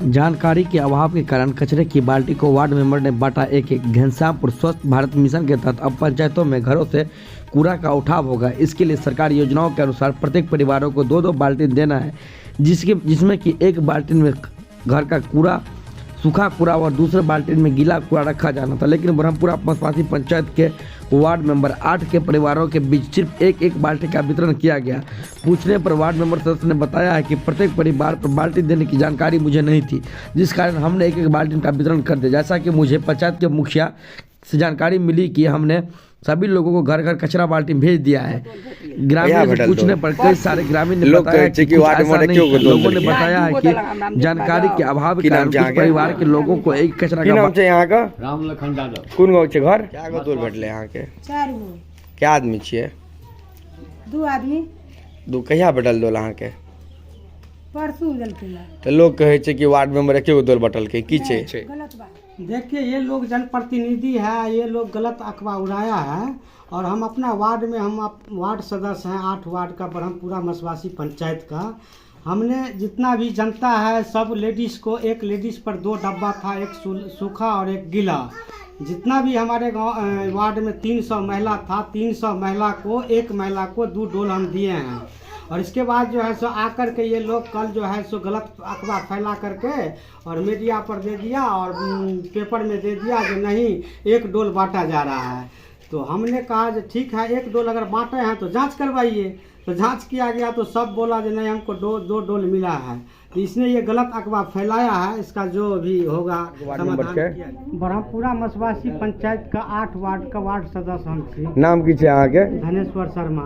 जानकारी के अभाव के कारण कचरे की बाल्टी को वार्ड मेंबर ने बांटा एक एक। घनश्यामपुर स्वच्छ भारत मिशन के तहत अब पंचायतों में घरों से कूड़ा का उठाव होगा। इसके लिए सरकारी योजनाओं के अनुसार प्रत्येक परिवारों को 2-2 बाल्टी देना है, जिसमें कि एक बाल्टी में घर का कूड़ा, सूखा कूड़ा और दूसरे बाल्टी में गीला कूड़ा रखा जाना था। लेकिन ब्रह्मपुरा मसवासी पंचायत के वार्ड मेंबर 8 के परिवारों के बीच सिर्फ एक बाल्टी का वितरण किया गया। पूछने पर वार्ड मेंबर सदस्य ने बताया है कि प्रत्येक परिवार पर बाल्टी देने की जानकारी मुझे नहीं थी, जिस कारण हमने एक बाल्टी का वितरण कर दिया। जैसा कि मुझे पंचायत के मुखिया से जानकारी मिली कि हमने सभी लोगों को घर घर कचरा बाल्टी भेज दिया है। ग्रामीण से पूछने पर कई सारे ग्रामीण ने बताया कि कुछ ऐसा नहीं। लोगों ने बताया है कि जानकारी के अभाव के कारण कुछ परिवार के लोगों को एक कचरा का यहाँ का राम लखन यादव कौन गाँव घर क्या गोल भेटले यहाँ के 4 गो क्या आदमी छिए 2 आदमी 2 कहिया भेटल दोल अहाँ के परसू देलकै तो लोग कहे छै कि वार्ड मेंबर एके गो दोल बटल के की छै गलत बात। देखिए ये लोग जनप्रतिनिधि है, ये लोग गलत अफवाह उड़ाया है। और हम अपना वार्ड में वार्ड सदस्य हैं 8 वार्ड का ब्रह्मपुरा मसवासी पंचायत का। हमने जितना भी जनता है सब लेडीज़ को, एक लेडीज़ पर 2 डब्बा था, एक सूखा और एक गीला। जितना भी हमारे गाँव वार्ड में 300 महिला था, 300 महिला को, एक महिला को 2 डोल हम दिए हैं। और इसके बाद जो है सो आकर के ये लोग कल जो है सो गलत अफवाह फैला करके और मीडिया पर दे दिया और पेपर में दे दिया कि नहीं 1 डोल बांटा जा रहा है। तो हमने कहा कि ठीक है 1 डोल अगर बांटे हैं तो जांच करवाइए। तो जांच किया गया तो सब बोला कि नहीं हमको 2 डोल मिला है। तो इसने ये गलत अफवाह फैलाया है। इसका जो भी होगा समाधान किया। ब्रह्मपुरा मसवासी पंचायत का 8 वार्ड का वार्ड सदस्य हम थे। नाम की छै अहाँ के धनेश्वर शर्मा।